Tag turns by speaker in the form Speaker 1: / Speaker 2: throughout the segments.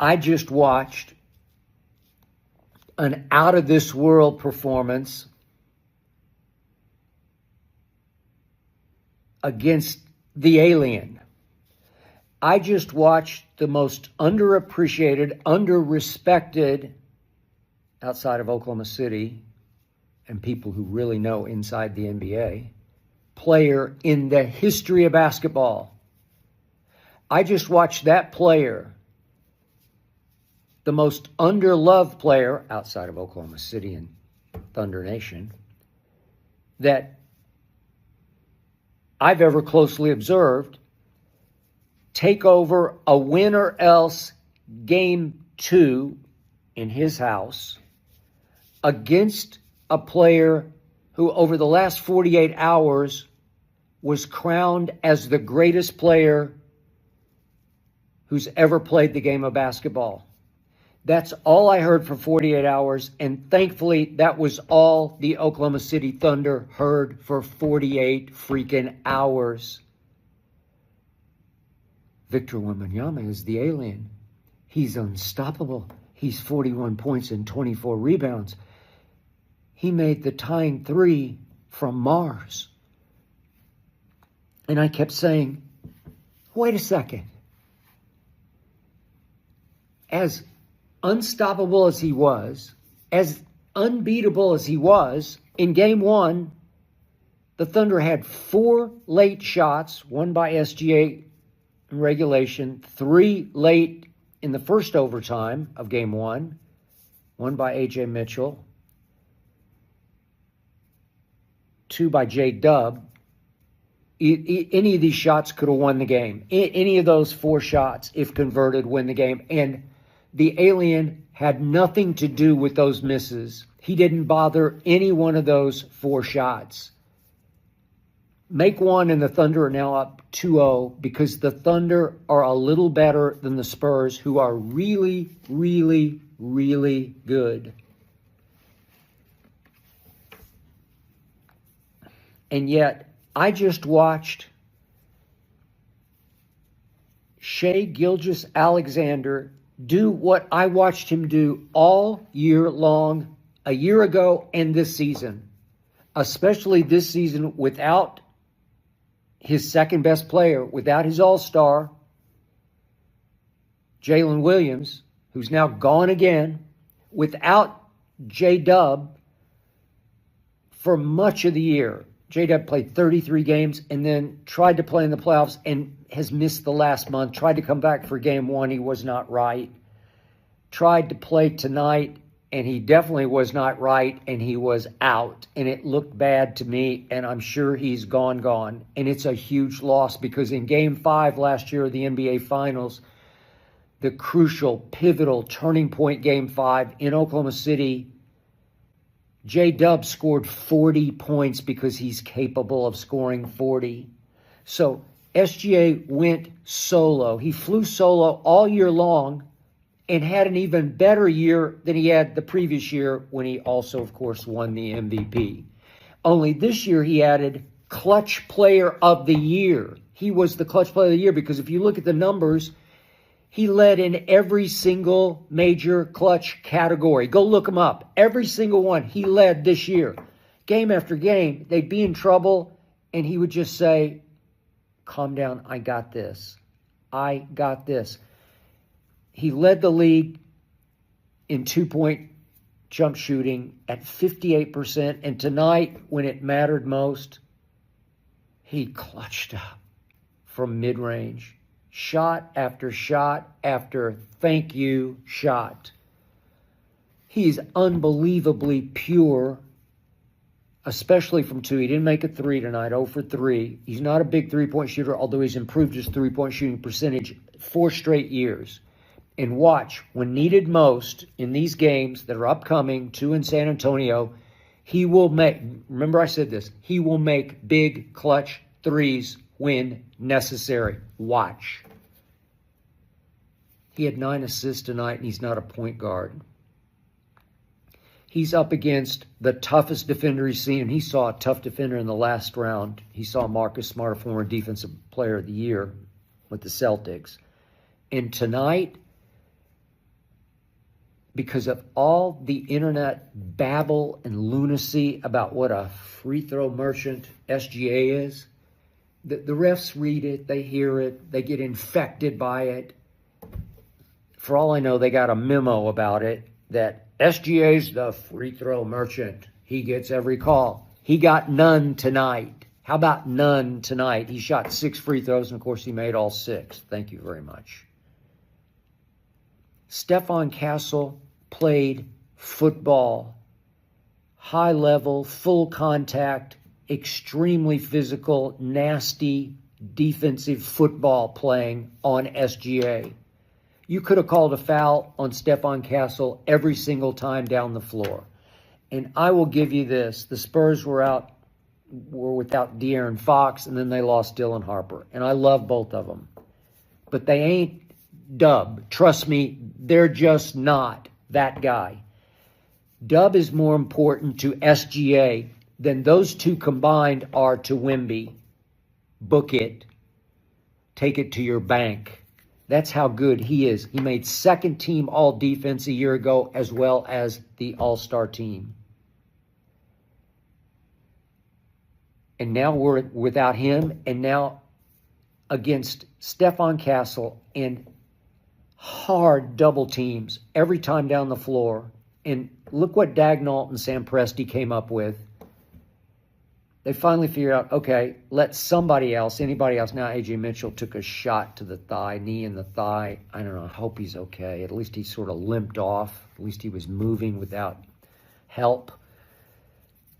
Speaker 1: I just watched an out-of-this-world performance against the alien. I just watched the most underappreciated, underrespected, outside of Oklahoma City and people who really know inside the NBA, player in the history of basketball. I just watched that player, the most underloved player outside of Oklahoma City and Thunder Nation, that I've ever closely observed, take over a win or else game 2 in his house against a player who over the last 48 hours was crowned as the greatest player who's ever played the game of basketball. That's all I heard for 48 hours, and thankfully that was all the Oklahoma City Thunder heard for 48 freaking hours. Victor Wembanyama is the alien. He's unstoppable. He's 41 points and 24 rebounds. He made the tying 3 from Mars. And I kept saying, wait a second. As unstoppable as he was, as unbeatable as he was, in game 1, the Thunder had 4 late shots, 1 by SGA in regulation, 3 late in the first overtime of game 1, 1 by A.J. Mitchell, 2 by J-Dub. Any of these shots could have won the game. Any of those 4 shots, if converted, win the game. And the alien had nothing to do with those misses. He didn't bother any one of those 4 shots. Make one, and the Thunder are now up 2-0 because the Thunder are a little better than the Spurs, who are really, really, really good. And yet, I just watched Shai Gilgeous-Alexander do what I watched him do all year long, a year ago and this season, especially this season without his second best player, without his all-star, Jalen Williams, who's now gone again, without J-Dub for much of the year. J-Dub played 33 games and then tried to play in the playoffs and has missed the last month. Tried to come back for game 1. He was not right. Tried to play tonight, and he definitely was not right, and he was out. And it looked bad to me, and I'm sure he's gone. And it's a huge loss because in game 5 last year of the NBA Finals, the crucial, pivotal, turning point game 5 in Oklahoma City, J-Dub scored 40 points because he's capable of scoring 40. So SGA went solo. He flew solo all year long and had an even better year than he had the previous year when he also, of course, won the MVP. Only this year he added Clutch Player of the Year. He was the Clutch Player of the Year because if you look at the numbers, he led in every single major clutch category. Go look him up. Every single one he led this year. Game after game, they'd be in trouble, and he would just say, calm down, I got this. I got this. He led the league in 2-point jump shooting at 58%, and tonight, when it mattered most, he clutched up from mid-range. Shot after thank you shot. He's unbelievably pure, especially from 2. He didn't make a 3 tonight, 0 for 3. He's not a big 3-point shooter, although he's improved his 3-point shooting percentage 4 straight years. And watch, when needed most in these games that are upcoming, 2 in San Antonio, he will make, remember I said this, he will make big clutch 3s when necessary. Watch. He had 9 assists tonight, and he's not a point guard. He's up against the toughest defender he's seen, and he saw a tough defender in the last round. He saw Marcus Smart, a former defensive player of the year with the Celtics. And tonight, because of all the internet babble and lunacy about what a free throw merchant SGA is. The refs read it, they hear it, they get infected by it. For all I know, they got a memo about it that SGA's the free throw merchant. He gets every call. He got none tonight. How about none tonight? He shot 6 free throws, and of course he made all 6. Thank you very much. Stephon Castle played football, high level, full contact, extremely physical, nasty, defensive football playing on SGA. You could have called a foul on Stephon Castle every single time down the floor. And I will give you this. The Spurs were without De'Aaron Fox, and then they lost Dylan Harper. And I love both of them. But they ain't Dub. Trust me, they're just not that guy. Dub is more important to SGA than those two combined are to Wemby. Book it. Take it to your bank. That's how good he is. He made second team all defense a year ago as well as the all-star team. And now we're without him, and now against Stephon Castle and hard double teams every time down the floor. And look what Dagnall and Sam Presti came up with. They finally figured out, okay, let somebody else, anybody else. Now A.J. Mitchell took a shot to the thigh, knee in the thigh. I don't know, I hope he's okay. At least he sort of limped off. At least he was moving without help.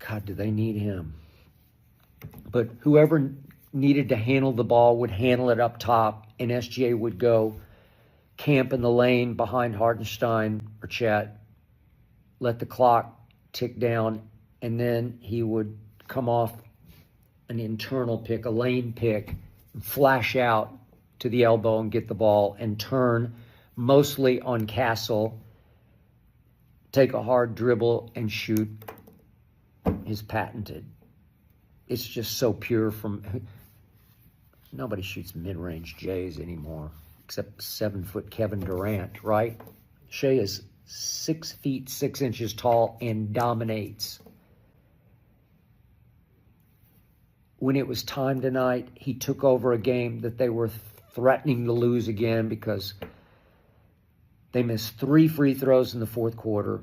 Speaker 1: God, do they need him? But whoever needed to handle the ball would handle it up top, and SGA would go camp in the lane behind Hartenstein or Chet, let the clock tick down, and then he would come off an internal pick, a lane pick, and flash out to the elbow and get the ball and turn mostly on Castle, take a hard dribble and shoot his patented. It's just so pure from... Nobody shoots mid-range Jays anymore except 7-foot Kevin Durant, right? Shea is 6 feet 6 inches tall and dominates. When it was time tonight, he took over a game that they were threatening to lose again because they missed 3 free throws in the fourth quarter.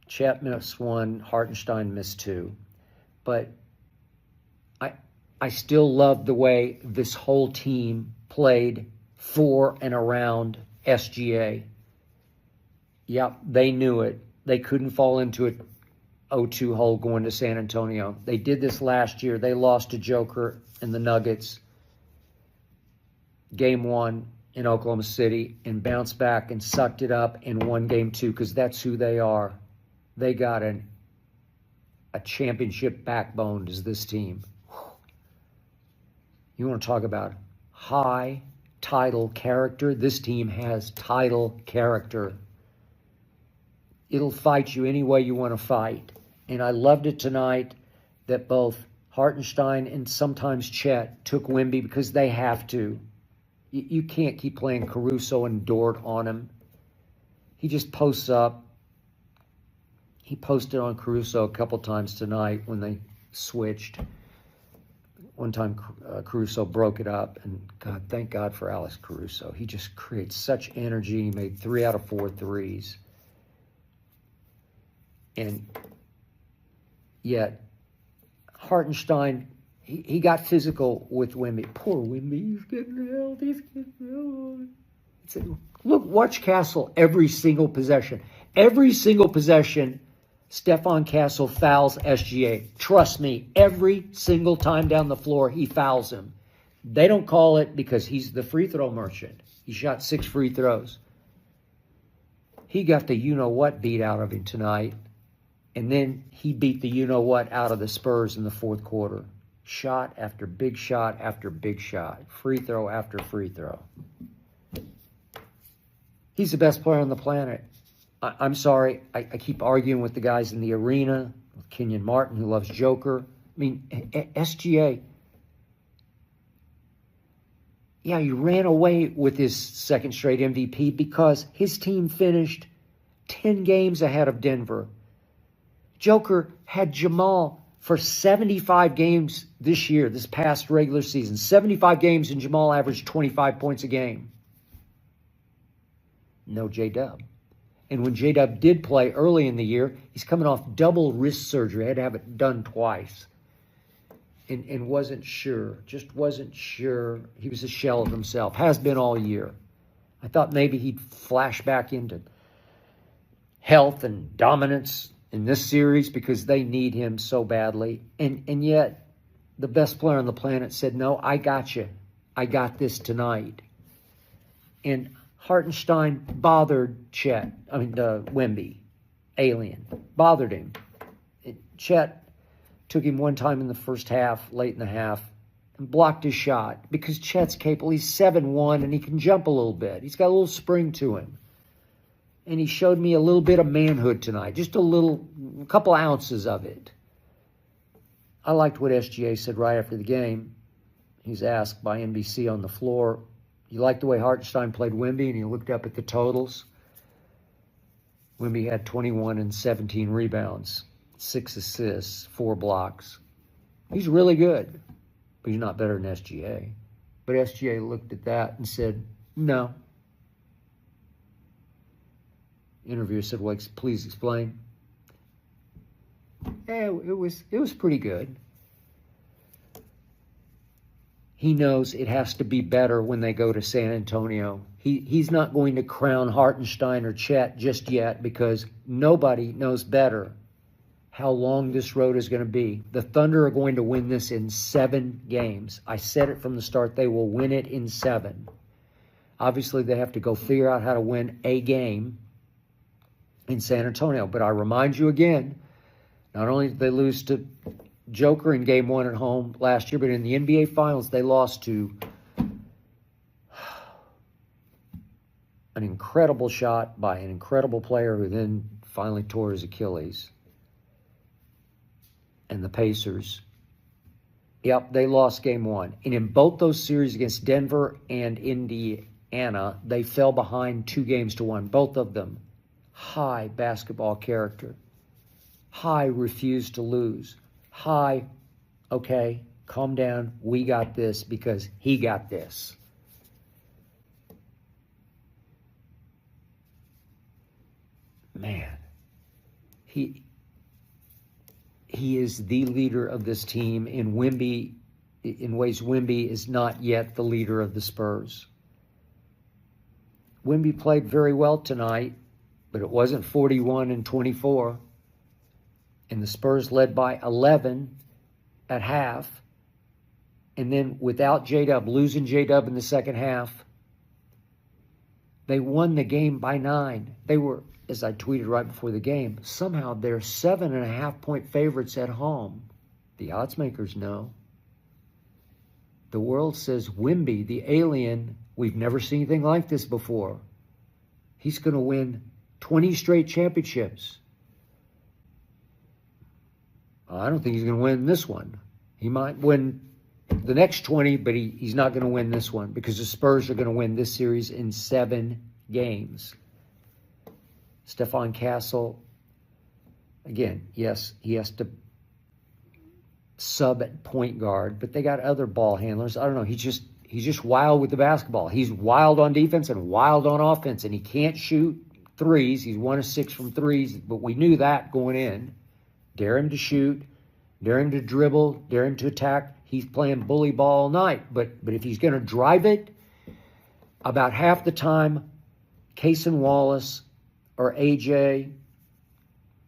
Speaker 1: Chet missed 1, Hartenstein missed 2. But I still love the way this whole team played for and around SGA. Yep, they knew it. They couldn't fall into it 0-2 hole going to San Antonio. They did this last year. They lost to Joker and the Nuggets game 1 in Oklahoma City and bounced back and sucked it up and won game 2 because that's who they are. They got a championship backbone as this team. You want to talk about high title character? This team has title character. It'll fight you any way you want to fight. And I loved it tonight that both Hartenstein and sometimes Chet took Wemby because they have to. You can't keep playing Caruso and Dort on him. He just posts up. He posted on Caruso a couple times tonight when they switched. One time Caruso broke it up, and God, thank God for Alex Caruso. He just creates such energy. He made 3 out of 4 threes. And yet, Hartenstein, he got physical with Wemby. Poor Wemby, he's getting held, he's getting held. Look, watch Castle every single possession. Every single possession, Stephon Castle fouls SGA. Trust me, every single time down the floor, he fouls him. They don't call it because he's the free throw merchant. He shot 6 free throws. He got the you-know-what beat out of him tonight. And then he beat the you-know-what out of the Spurs in the fourth quarter. Shot after big shot after big shot. Free throw after free throw. He's the best player on the planet. I'm sorry, I keep arguing with the guys in the arena, with Kenyon Martin, who loves Joker. I mean, SGA, yeah, he ran away with his second straight MVP because his team finished 10 games ahead of Denver. Joker had Jamal for 75 games this year, this past regular season. 75 games, and Jamal averaged 25 points a game. No J-Dub. And when J-Dub did play early in the year, he's coming off double wrist surgery. Had to have it done twice. And wasn't sure. Just wasn't sure. He was a shell of himself. Has been all year. I thought maybe he'd flash back into health and dominance in this series because they need him so badly. And yet, the best player on the planet said, no, I got you. I got this tonight. And Hartenstein bothered Wemby, alien, bothered him. Chet took him one time in the first half, late in the half, and blocked his shot because Chet's capable. He's 7'1", and he can jump a little bit. He's got a little spring to him. And he showed me a little bit of manhood tonight, just a couple ounces of it. I liked what SGA said right after the game. He's asked by NBC on the floor, you like the way Hartenstein played Wemby? And he looked up at the totals. Wemby had 21 and 17 rebounds, 6 assists, 4 blocks. He's really good, but he's not better than SGA. But SGA looked at that and said, no. Interviewer said, well, please explain. Yeah, it was pretty good. He knows it has to be better when they go to San Antonio. He's not going to crown Hartenstein or Chet just yet because nobody knows better how long this road is going to be. The Thunder are going to win this in 7 games. I said it from the start. They will win it in 7. Obviously, they have to go figure out how to win a game in San Antonio. But I remind you again, not only did they lose to Joker in Game 1 at home last year, but in the NBA Finals, they lost to an incredible shot by an incredible player who then finally tore his Achilles. And the Pacers, yep, they lost Game 1. And in both those series against Denver and Indiana, they fell behind 2-1, both of them. High basketball character. High refuse to lose. High, okay, calm down, we got this because he got this. Man, he is the leader of this team. In ways Wemby is not yet the leader of the Spurs. Wemby played very well tonight, but it wasn't 41 and 24. And the Spurs led by 11 at half. And then without J-Dub, losing J-Dub in the second half, they won the game by 9. They were, as I tweeted right before the game, somehow they're 7.5-point favorites at home. The odds makers know. The world says Wemby, the alien, we've never seen anything like this before. He's going to win 20 straight championships. I don't think he's going to win this one. He might win the next 20, but he's not going to win this one because the Spurs are going to win this series in 7 games. Stephon Castle, again, yes, he has to sub at point guard, but they got other ball handlers. I don't know. He's just wild with the basketball. He's wild on defense and wild on offense, and he can't shoot threes. He's 1 of 6 from threes, but we knew that going in. Dare him to shoot, dare him to dribble, dare him to attack. He's playing bully ball all night. But if he's going to drive it, about half the time, Cason Wallace or AJ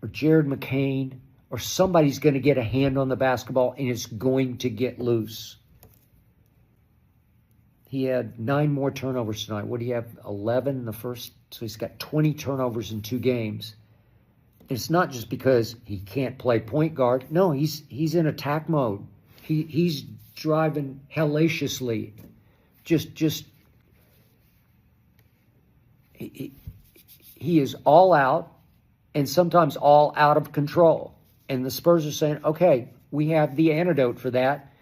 Speaker 1: or Jared McCain or somebody's going to get a hand on the basketball and it's going to get loose. He had 9 more turnovers tonight. What do you have? 11 in the first. So he's got 20 turnovers in 2 games. It's not just because he can't play point guard. No, he's in attack mode. He's driving hellaciously. He is all out and sometimes all out of control. And the Spurs are saying, okay, we have the antidote for that.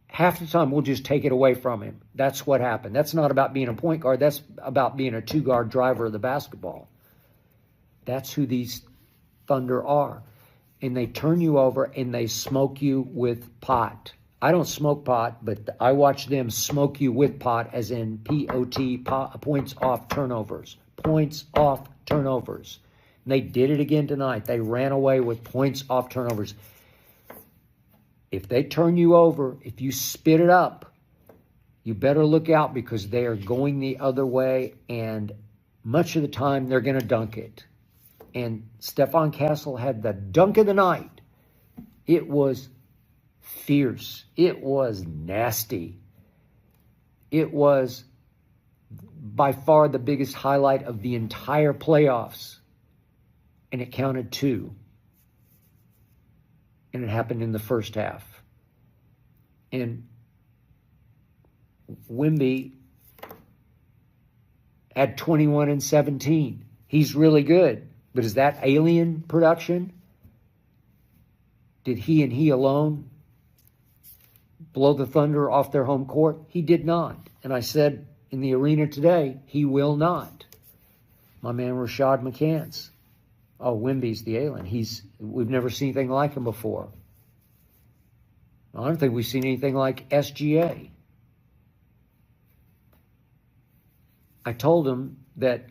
Speaker 1: Half the time we'll just take it away from him. That's what happened. That's not about being a point guard. That's about being a 2-guard driver of the basketball. That's who these Thunder are. And they turn you over and they smoke you with pot. I don't smoke pot, but I watch them smoke you with pot, as in P-O-T, points off turnovers. Points off turnovers. And they did it again tonight. They ran away with points off turnovers. If they turn you over, if you spit it up, you better look out, because they are going the other way, and much of the time they're going to dunk it. And Stephon Castle had the dunk of the night. It was fierce. It was nasty. It was by far the biggest highlight of the entire playoffs. And it counted 2. And it happened in the first half. And Wemby had 21 and 17. He's really good. But is that alien production? Did he and he alone blow the Thunder off their home court? He did not. And I said in the arena today, he will not. My man Rashad McCants. Oh, Wemby's the alien. We've never seen anything like him before. I don't think we've seen anything like SGA. I told him that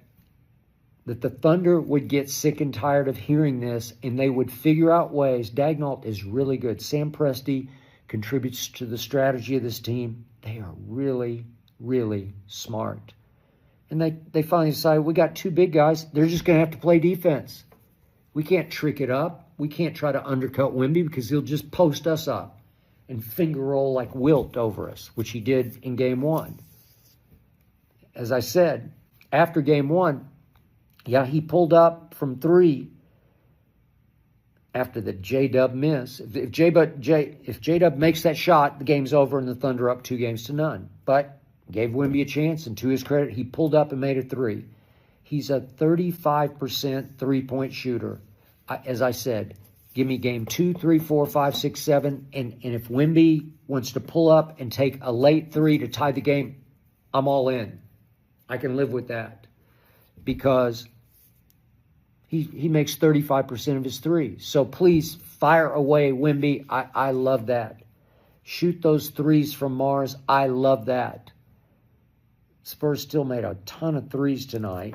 Speaker 1: the Thunder would get sick and tired of hearing this, and they would figure out ways. Daignault is really good. Sam Presti contributes to the strategy of this team. They are really, really smart. And they finally decided, we got 2 big guys. They're just going to have to play defense. We can't trick it up. We can't try to undercut Wemby, because he'll just post us up and finger roll like Wilt over us, which he did in Game 1. As I said, after Game 1, yeah, he pulled up from 3 after the J-Dub miss. If J-Dub makes that shot, the game's over and the Thunder up 2-0. But gave Wemby a chance, and to his credit, he pulled up and made a 3. He's a 35% three-point shooter. As I said, give me game 2, 3, 4, 5, 6, 7, and if Wemby wants to pull up and take a late 3 to tie the game, I'm all in. I can live with that, because he makes 35% of his threes. So please fire away, Wemby. I love that. Shoot those threes from Mars. I love that. Spurs still made a ton of threes tonight.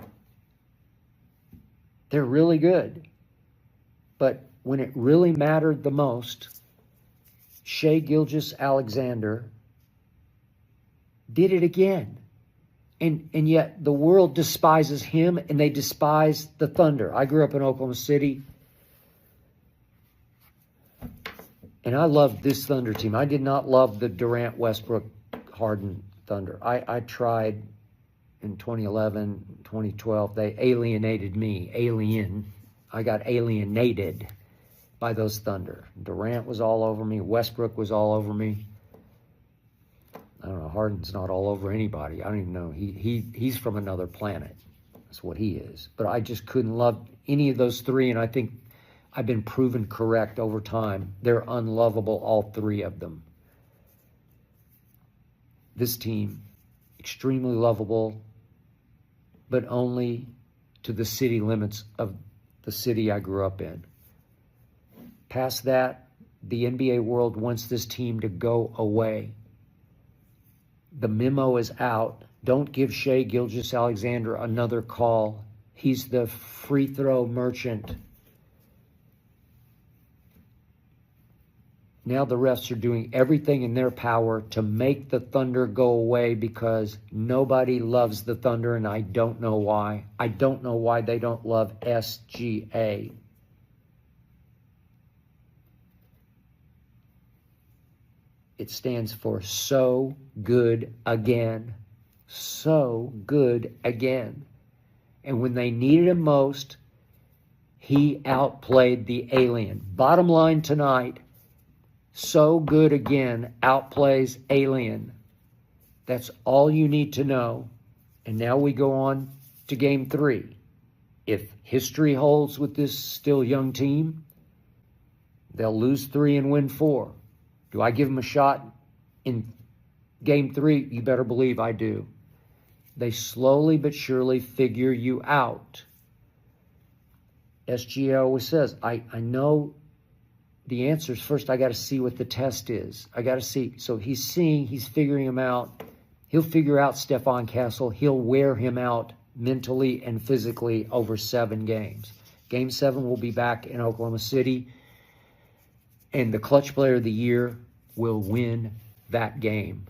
Speaker 1: They're really good. But when it really mattered the most, Shai Gilgeous-Alexander did it again. And yet the world despises him, and they despise the Thunder. I grew up in Oklahoma City, and I loved this Thunder team. I did not love the Durant, Westbrook, Harden Thunder. I tried in 2011, 2012. They alienated me. I got alienated by those Thunder. Durant was all over me. Westbrook was all over me. I don't know, Harden's not all over anybody. I don't even know. He's from another planet. That's what he is. But I just couldn't love any of those 3, and I think I've been proven correct over time. They're unlovable, all 3 of them. This team, extremely lovable, but only to the city limits of the city I grew up in. Past that, the NBA world wants this team to go away. The memo is out. Don't give Shai Gilgeous-Alexander another call. He's the free throw merchant. Now the refs are doing everything in their power to make the Thunder go away, because nobody loves the Thunder, and I don't know why. I don't know why they don't love SGA. It stands for so good again. So good again. And when they needed him most, he outplayed the alien. Bottom line tonight, so good again outplays alien. That's all you need to know. And now we go on to game 3. If history holds with this still young team, they'll lose 3 and win 4. Do I give them a shot in game 3? You better believe I do. They slowly but surely figure you out. SGA always says, I know the answers. First, I got to see what the test is. I got to see. So he's figuring him out. He'll figure out Stephon Castle. He'll wear him out mentally and physically over 7 games. Game 7 will be back in Oklahoma City, and the clutch player of the year will win that game.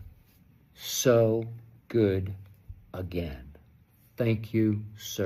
Speaker 1: So good again. Thank you, sir.